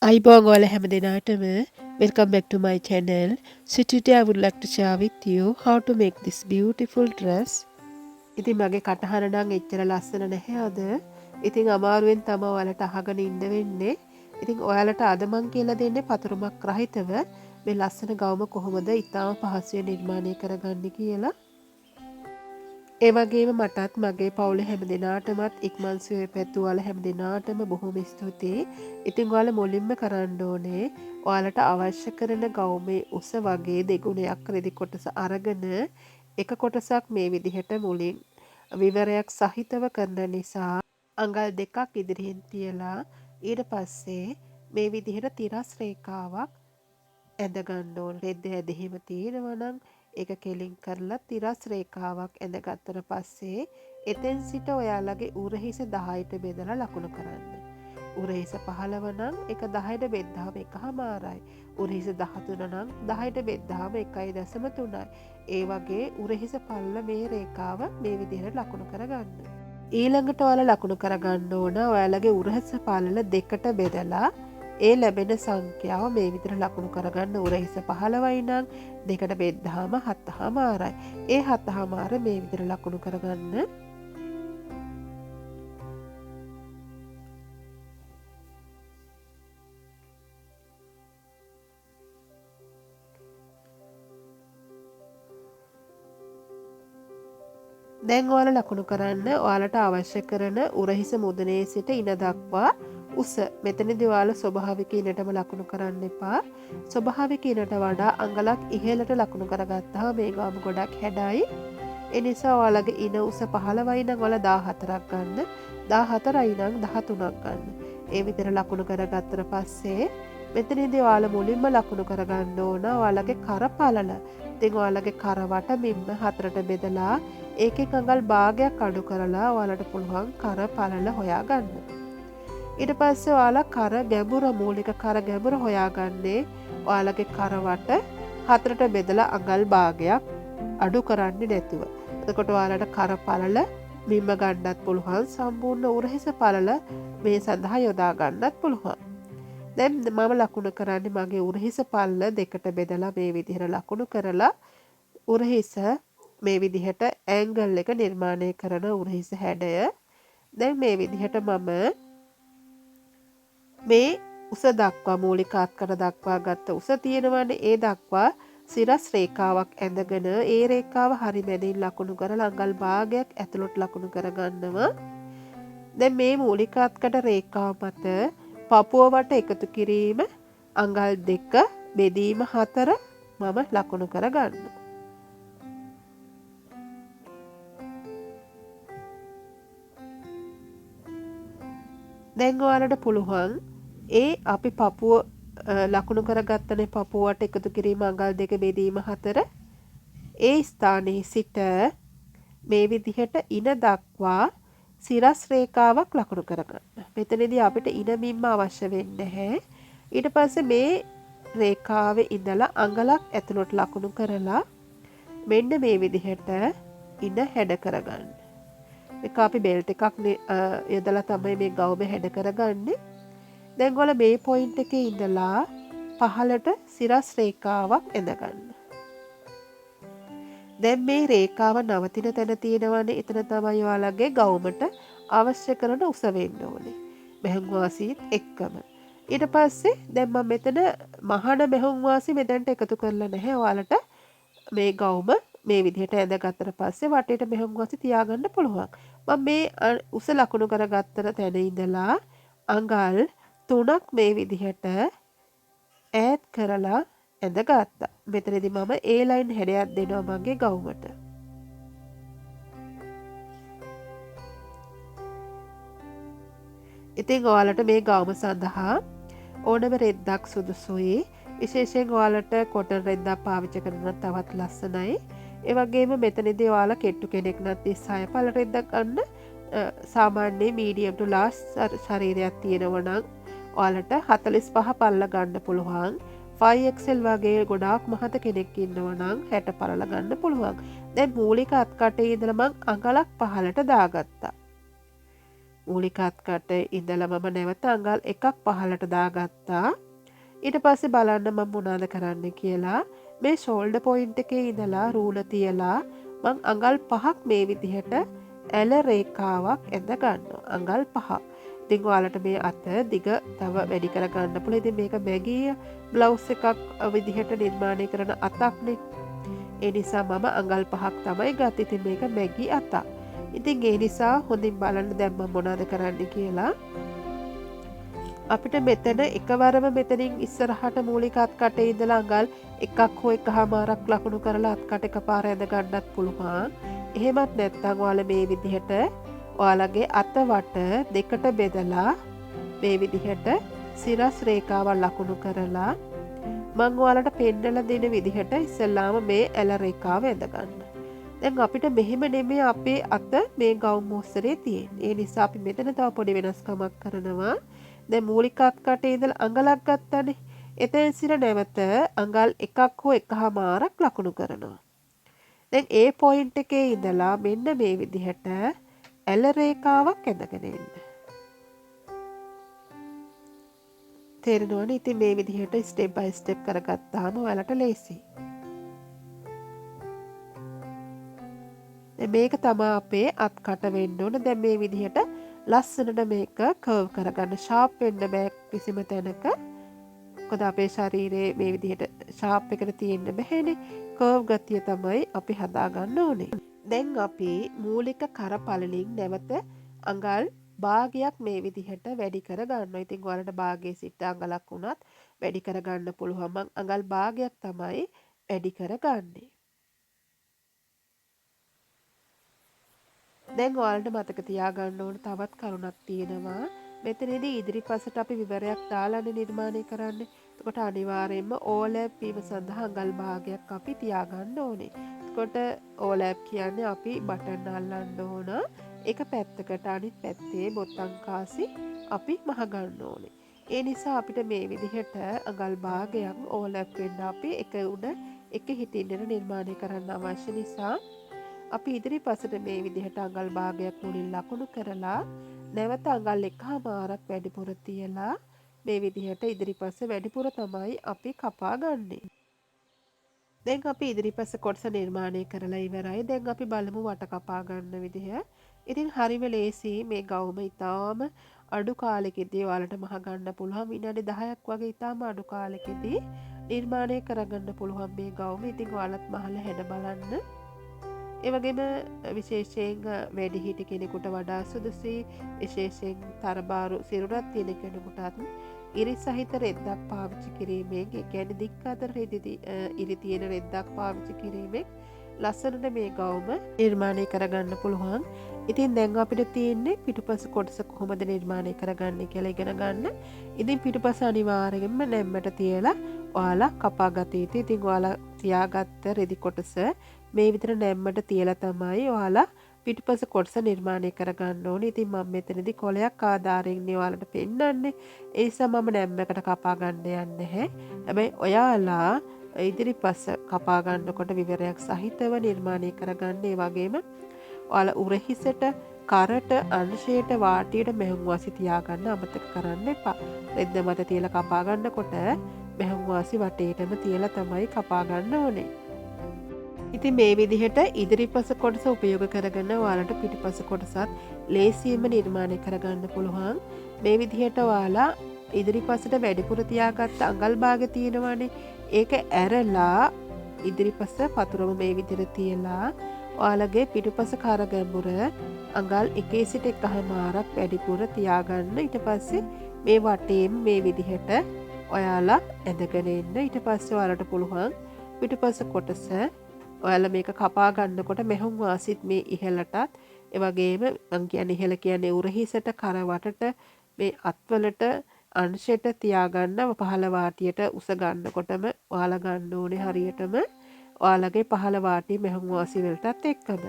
අයිබෝන් ඔයාලා හැම දෙනාටම welcome back to my channel. So today I would like to share with you how to make this beautiful dress. ඉතින් මගේ කටහඬ නම් එච්චර ලස්සන නැහැ අද. ඉතින් අමාරුවෙන් තමයි ඔයාලට අහගෙන ඉන්න වෙන්නේ. ඉතින් ඔයාලට අද මං කියලා දෙන්නේ පතුරුමක් රහිතව මේ ලස්සන ගවුම කොහොමද ඉතාම පහසුවෙන් නිර්මාණය කරගන්නේ කියලා. ඒ වගේම මටත් මගේ පවුලේ හැම දෙනාටමත් ඉක්මන් සුවය පැතුවාල හැම දෙනාටම බොහොම ස්තුතියි. ඉතින් ඔයාලා මුලින්ම කරන්න ඕනේ ඔයාලට අවශ්‍ය කරන ගවුමේ උස වගේ දෙගුණයක් රෙදි කොටස අරගෙන එක කොටසක් මේ විදිහට මුලින් විවරයක් සහිතව කරන නිසා අඟල් දෙකක් ඉදිරියෙන් තියලා ඊට පස්සේ මේ විදිහට තිරස් රේඛාවක් ඇඳ ගන්න ඕන. රෙද්ද ඇදහිම තියෙනවා නම් ඒක කෙලින් කරලා තිරස් රේඛාවක් ඇඳගත්තට පස්සේ එතෙන් සිට ඔයාලගේ උරහිස 10ට බෙදලා ලකුණු කරන්න. උරහිස 15 නම් ඒක 10ට බෙද්දාම 1/4යි. උරහිස 13 නම් 10ට බෙද්දාම 1.3යි. ඒ වගේ උරහිස පල්ල මේ රේඛාව මේ විදිහට ලකුණු කරගන්න. ඊළඟට ඔයාලා ලකුණු කරගන්න ඕන ඔයාලගේ උරහිස පල්ල දෙකට බෙදලා ඒ ලැබෙන සංඛ්‍යාව මේ විදිහට ලකුණු කරගන්න. උරහිස 15යි නම් දෙකට බෙද්දාම 7/4යි. ඒ 7/4 මේ විදිහට ලකුණු කරගන්න. දැන් ඔයාලා ලකුණු කරන්න ඔයාලට අවශ්‍ය කරන උරහිස මුදුනේ සිට ඉන දක්වා උස. මෙතනදී ඔයාලා ස්වභාවික ඉනටම ලකුණු කරන්න එපා. ස්වභාවික ඉනට වඩා අඟලක් ඉහළට ලකුණු කරගත්තාම මේ ගාම ගොඩක් හැඩයි. ඒ නිසා ඔයාලගේ ඉන උස 15යි නම් ඔයාලා 14ක් ගන්න. 14යි නම් 13ක් ගන්න. ඒ විදිහට ලකුණු කරගත්තට පස්සේ මෙතනදී ඔයාලා මුලින්ම ලකුණු කරගන්න ඕන ඔයාලගේ කර පළල. ඉතින් ඔයාලගේ කර වටමින්ම හතරට බෙදලා ඒකෙන් අඟල් භාගයක් අඩු කරලා ඔයාලට පුළුවන් කර පළල හොයාගන්න. ඊට පස්සේ ඔයාලා කර ගැඹුර මූලික කර ගැඹුර හොයාගන්නේ ඔයාලගේ කරවට හතරට බෙදලා අඟල් භාගයක් අඩු කරන්නේ නැතුව. එතකොට ඔයාලට කර පළල බිම්ම ගන්නත් පුළුවන්. සම්පූර්ණ උරහිස පළල මේ සඳහා යොදා ගන්නත් පුළුවන්. දැන් මම ලකුණු කරන්නේ මගේ උරහිස පල්ල දෙකට බෙදලා මේ විදිහට ලකුණු කරලා උරහිස මේ විදිහට ඇන්ගල් එක නිර්මාණය කරන උරහිස හැඩය. දැන් මේ විදිහට මම මේ උස දක්වා මූලික අත්කට දක්වා ගත්ත උස තියෙනවනේ ඒ දක්වා සිරස් රේඛාවක් ඇඳගෙන ඒ රේඛාව හරි මැදින් ලකුණු කරලා අඟල් භාගයක් ඇතුළට ලකුණු කරගන්නවා. දැන් මේ මූලික අත්කට රේඛාව මත පපුව වට එකතු කිරීම අඟල් 2 බෙදීම 4 මම ලකුණු කරගන්නවා. දැන් ඔයාලට පුළුවන් ඒ අපි පපුව ලකුණු කරගත්තනේ පපුවට එකතු කිරීම අඟල් 2 බෙදීම 4 ඒ ස්ථානයේ සිට මේ විදිහට ඉන දක්වා සිරස් රේඛාවක් ලකුණු කරගන්න. මෙතනදී අපිට ඉන බිම්ම අවශ්‍ය වෙන්නේ නැහැ. ඊට පස්සේ මේ රේඛාවේ ඉඳලා අඟලක් ඇතුළට ලකුණු කරලා මෙන්න මේ විදිහට ඉන හැඩ කරගන්න. මේක අපි බෙල්ට් එකක් යොදලා තමයි මේ ගවුම හැඩ කරගන්නේ. දැන් ඔයාලා මේ පොයින්ට් එකේ ඉඳලා පහළට සිරස් රේඛාවක් ඇඳගන්න. දැන් මේ රේඛාව නවතින තැන තියෙනවනේ එතන තමයි ඔයාලගේ ගවුමට අවශ්‍ය කරන උස වෙන්න ඕනේ. මෙහුම් වාසියත් එක්කම. ඊට පස්සේ දැන් මම මෙතන මහාන මෙහුම් වාසිය මෙතනට එකතු කරලා නැහැ. ඔයාලට මේ ගවුම මේ විදිහට ඇඳගත්තට පස්සේ වටේට මෙහුම් වාසිය තියාගන්න පුළුවන්. මම මේ උස ලකුණු කරගත්තර තැන ඉඳලා අඟල් 3ක් මේ විදිහට ඈඩ් කරලා ඇඳගත්තා. මෙතනදී මම A line හැඩයක් දෙනවා මගේ ගවුමට. ඉතින් ඔයාලට මේ ගවුම සඳහා ඕනම රෙද්දක් සුදුසුයි. විශේෂයෙන් ඔයාලට කොටන් රෙද්දක් පාවිච්චි කරනත් තවත් ලස්සනයි. ඒ වගේම මෙතනදී ඔයාලා කෙට්ටු කෙනෙක් නම් 36 පළ රෙද්දක් ගන්න. සාමාන්‍ය මීඩියම් ටු ලාර්ජ් ශරීරයක් තියෙනවා නම් ඔයාලට 45 පල්ල ගන්න පුළුවන්. 5XL වගේ ගොඩාක් මහත කෙනෙක් ඉන්නවා නම් 60 පළල ගන්න පුළුවන්. දැන් මූලික අත්කටේ ඉඳලා මං අඟලක් පහළට දාගත්තා. මූලික අත්කටේ ඉඳලා මම නැවත අඟල් එකක් පහළට දාගත්තා. ඊට පස්සේ බලන්න මම මොනවද කරන්න කියලා මේ ෂෝල්ඩර් පොයින්ට් එකේ ඉඳලා රූල තියලා මං අඟල් 5ක් මේ විදිහට ඇල රේඛාවක් ඇඳ ගන්නවා. අඟල් 5ක්. ඉතින් ඔයාලට මේ අත දිග තව වැඩි කර ගන්න පුළුවන්. ඉතින් මේක මැගී බ්ලවුස් එකක් විදිහට නිර්මාණය කරන අතක්නේ. ඒ නිසා මම අඟල් 5ක් තමයි ගත්තේ. ඉතින් මේක මැගී අතක්. ඉතින් ඒ නිසා හොඳින් බලන්න දැන් මම මොනවද කරන්න කියලා. අපිට මෙතන එකවරම මෙතනින් ඉස්සරහට මූලික අත්කටේ ඉඳලා අඟල් එකක් හෝ එකහමාරක් ලකුණු කරලා අත්කට එකපාර ඇඳ ගන්නත් පුළුවන්. එහෙමත් නැත්නම් ඔයාලා මේ විදිහට ඔයාලගේ අත වට දෙකට බෙදලා මේ විදිහට සිරස් රේඛාවක් ලකුණු කරලා මම ඔයාලට පෙන්නලා දෙන විදිහට ඉස්සෙල්ලාම මේ ඇල රේඛාව ඇඳ ගන්න. දැන් අපිට මෙහෙම නෙමෙයි අපේ අත මේ ගවුම් මොස්තරේ තියෙන්නේ. ඒ නිසා අපි මෙතන තව පොඩි වෙනස්කමක් කරනවා. දැන් මූලික අත්කටේ ඉඳලා අඟලක් ගත්තනේ. එතෙන් සිට නැවත අඟල් එකක් හෝ එකහමාරක් ලකුණු කරනවා. දැන් ඒ පොයින්ට් එකේ ඉඳලා මෙන්න මේ විදිහට ඇල රේඛාවක් ඇඳගෙන එන්න. තේරෙනවනේ? ඉතින් මේ විදිහට ස්ටෙප් බයි ස්ටෙප් කරගත්තාම ඔයාලට ලේසියි. මේක තමයි අපේ අත්කට වෙන්න ඕන. දැන් මේ විදිහට ලස්සනට මේක කර්ව් කරගන්න. ෂාප් වෙන්න බෑ කිසිම තැනක. මොකද අපේ ශරීරයේ මේ විදිහට ෂාප් එකට තියෙන්න බෑනේ. කර්ව් ගතිය තමයි අපි හදාගන්න ඕනේ. දැන් අපි මූලික කරපළලින් නැවත අඟල් භාගයක් මේ විදිහට වැඩි කර ගන්නවා. ඉතින් ඔයාලට භාගයේ සිට අඟලක් වුණත් වැඩි කර ගන්න පුළුවන්. මං අඟල් භාගයක් තමයි වැඩි කරගන්නේ. දැන් ඔයාලට මතක තියාගන්න ඕන තවත් කරුණක් තියෙනවා. මෙතනදී ඉදිරිපසට අපි විවරයක් දාලානේ නිර්මාණය කරන්නේ. එතකොට අනිවාර්යයෙන්ම ඕලැප් වීම සඳහා අඟල් භාගයක් අපි තියාගන්න ඕනේ. එතකොට ඕලැප් කියන්නේ අපි බටන් අල්ලන්න ඕන. එක පැත්තකට අනිත් පැත්තේ බොත්තම් කාසි අපි මහ ගන්න ඕනේ. ඒ නිසා අපිට මේ විදිහට අඟල් භාගයක් ඕලැප් වෙන්න අපි එක උඩ එක හිටින්නට නිර්මාණය කරන්න අවශ්‍ය නිසා අපි ඉදිරිපසට මේ විදිහට අඟල් භාගයක් මුලින් ලකුණු කරලා නැවත අඟල් එකහමාරක් වැඩිපුර තියලා මේ විදිහට ඉදිරිපස වැඩිපුර තමයි අපි කපා ගන්නෙ. දැන් අපි ඉදිරිපස කොටස නිර්මාණය කරලා ඉවරයි. දැන් අපි බලමු වට කපා ගන්න විදිහ. ඉතින් හරිම ලේසි. මේ ගවුම ඊටාම අඩු කාලෙකදී ඔයාලට මහ ගන්න පුළුවන්. විනාඩි 10ක් වගේ ඊටාම අඩු කාලෙකදී නිර්මාණය කරගන්න පුළුවන් මේ ගවුම. ඉතින් ඔයාලත් මහලා හෙන බලන්න. ඒ වගේම විශේෂයෙන් වැඩිහිටි කෙනෙකුට වඩා සුදුසුයි. විශේෂයෙන් තරබාරු සිරුරක් තියෙන කෙනෙකුටත් ඉරි සහිත රෙද්දක් පාවිච්චි කිරීමෙන්, ඒ කියන්නේ දික් අතර ඉරි තියෙන රෙද්දක් පාවිච්චි කිරීමෙන් ලස්සනට මේ ගවුම නිර්මාණය කරගන්න පුළුවන්. ඉතින් දැන් අපිට තියෙන්නේ පිටුපස කොටස කොහොමද නිර්මාණය කරගන්නේ කියලා ඉගෙන ගන්න. ඉතින් පිටුපස අනිවාර්යයෙන්ම නැම්මට තියලා ඔයාලා කපා ගත යුතුයි. ඉතින් ඔයාලා තියාගත්ත රෙදි කොටස මේ විතර නැම්මට තියලා තමයි ඔයාලා පිටුපස කොටස නිර්මාණය කරගන්න ඕනේ. ඉතින් මම මෙතනදී කොලයක් ආධාරයෙන් ඔයාලට පෙන්නන්නේ. ඒ නිසා මම නැම්මකට කපා ගන්න යන්නේ නැහැ. හැබැයි ඔයාලා ඉදිරිපස කපා ගන්නකොට විවරයක් සහිතව නිර්මාණය කරගන්න. ඒ වගේම ඔයාලා උරහිසට, කරට, අංශයට, වාටියට මෙහෙම වාසි තියාගන්න අමතක කරන්න එපා. රෙද්ද මත තියලා කපා ගන්නකොට මෙහෙම වාසි වටේටම තියලා තමයි කපා ගන්න ඕනේ. ඉතින් මේ විදිහට ඉදිරිපස කොටස උපයෝග කරගෙන ඔයාලට පිටුපස කොටසත් ලේසියෙන්ම නිර්මාණය කරගන්න පුළුවන්. මේ විදිහට ඔයාලා ඉදිරිපසට වැඩිපුර තියාගත්ත අඟල් භාග තියෙනවානේ. ඒක ඇරලා ඉදිරිපස පතුරම මේ විදිහට තියලා ඔයාලගේ පිටුපස කර ගැඹුර අඟල් 1 සිට 1.5ක් වැඩිපුර තියාගන්න. ඊට පස්සේ මේ වටේම මේ විදිහට ඔයාලා ඇඳගෙන එන්න. ඊට පස්සේ ඔයාලට පුළුවන් පිටුපස කොටස ඔයාලා මේක කපා ගන්නකොට මෙහුම් වාසිත් මේ ඉහළටත් ඒ වගේම මං කියන්නේ ඉහළ කියන්නේ උරහිසට, කරවටට, මේ අත්වලට, අංශයට තියාගන්න. පහළ වාටියට උස ගන්නකොටම ඔයාලා ගන්න ඕනේ හරියටම ඔයාලගේ පහළ වාටිය මෙහුම් වාසි වලටත් එක්කම.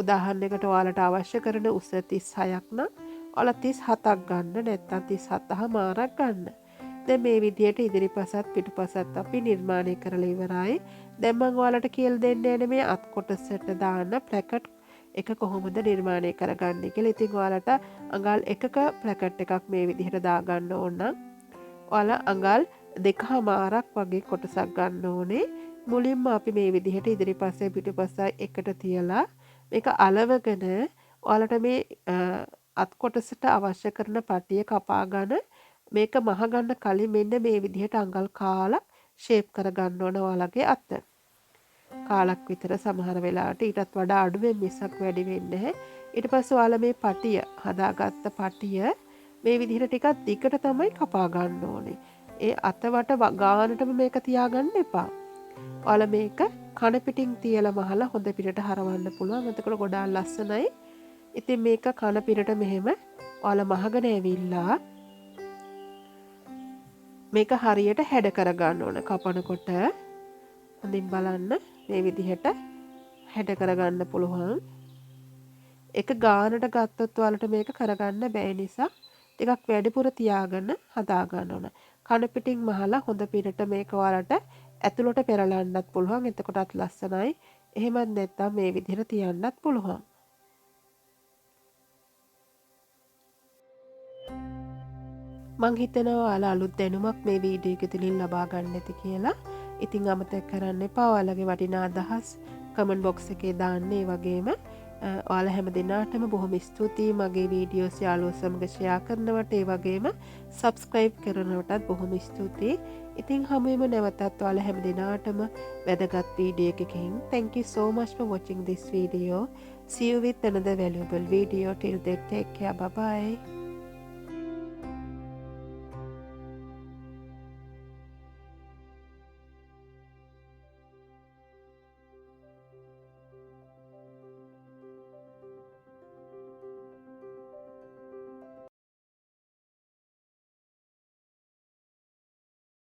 උදාහරණයකට ඔයාලට අවශ්‍ය කරන උස 36ක් නම් ඔයාලා 37ක් ගන්න, නැත්නම් 37.5ක් ගන්න. දැන් මේ විදියට ඉදිරිපසත් පිටුපසත් අපි නිර්මාණය කරලා ඉවරයි. දැන් මම ඔයාලට කියලා දෙන්න යන්නේ මේ අත් කොටසට දාන්න ප්ලැකට් එක කොහොමද නිර්මාණය කරගන්නේ කියලා. ඉතින් ඔයාලට අඟල් එකක ප්ලැකට් එකක් මේ විදිහට දාගන්න ඕන නම් ඔයාලා අඟල් 2.5ක් වගේ කොටසක් ගන්න ඕනේ. මුලින්ම අපි මේ විදිහට ඉදිරිපස්සේ පිටුපස්සයි එකට තියලා මේක අලවගෙන ඔයාලට මේ අත් කොටසට අවශ්‍ය කරන පටිය කපා ගන්න මේක මහගන්න කලින් මෙන්න මේ විදිහට අඟල් කාලා ෂේප් කරගන්න ඕන ඔයාලගේ අත. කාලක් විතර සමහර වෙලාවට ඊටත් වඩා අඩුවෙන් මිසක් වැඩි වෙන්නේ නැහැ. ඊට පස්සේ ඔයාලා මේ පටිය හදාගත්ත පටිය මේ විදිහට ටිකක් දිගට තමයි කපා ගන්න ඕනේ. ඒ අතවට ගානටම මේක තියාගන්න එපා. ඔයාලා මේක කන පිටින් තියලා මහලා හොඳ පිටට හරවන්න පුළුවන්. එතකොට ගොඩාක් ලස්සනයි. ඉතින් මේක කන පිටට මෙහෙම ඔයාලා මහගෙන ඇවිල්ලා මේක හරියට හැඩ කරගන්න ඕන. කපනකොට හොඳින් බලන්න මේ විදිහට හැඩ කරගන්න පුළුවන්. එක ගානට ගත්තොත් ඔයාලට මේක කරගන්න බැහැ නිසා ටිකක් වැඩිපුර තියාගෙන හදා ගන්න ඕන. කන පිටින් මහලා හොඳ පිටට මේක ඔයාලට ඇතුළට පෙරලන්නත් පුළුවන්. එතකොටත් ලස්සනයි. එහෙමත් නැත්නම් මේ විදිහට තියන්නත් පුළුවන්. මං හිතනවා ඔයාලා අලුත් දැනුමක් මේ වීඩියෝ එක තුලින් ලබා ගන්න ඇති කියලා. ඉතින් අමතක කරන්න එපා ඔයාලගේ වටිනා අදහස් කමෙන්ට් බොක්ස් එකේ දාන්න. ඒ වගේම ඔයාලා හැම දිනාටම බොහොම ස්තුතියි මගේ වීඩියෝස් යාළුවෝ සමග ෂෙයා කරනවට. ඒ වගේම සබ්ස්ක්‍රයිබ් කරනවටත් බොහොම ස්තුතියි. ඉතින් හැමෝම නැවතත් ඔයාලා හැම දිනාටම වැදගත් වීඩියෝ එකකින් thank you so much for watching this video. See you with another valuable video. Till then, take care. Bye bye.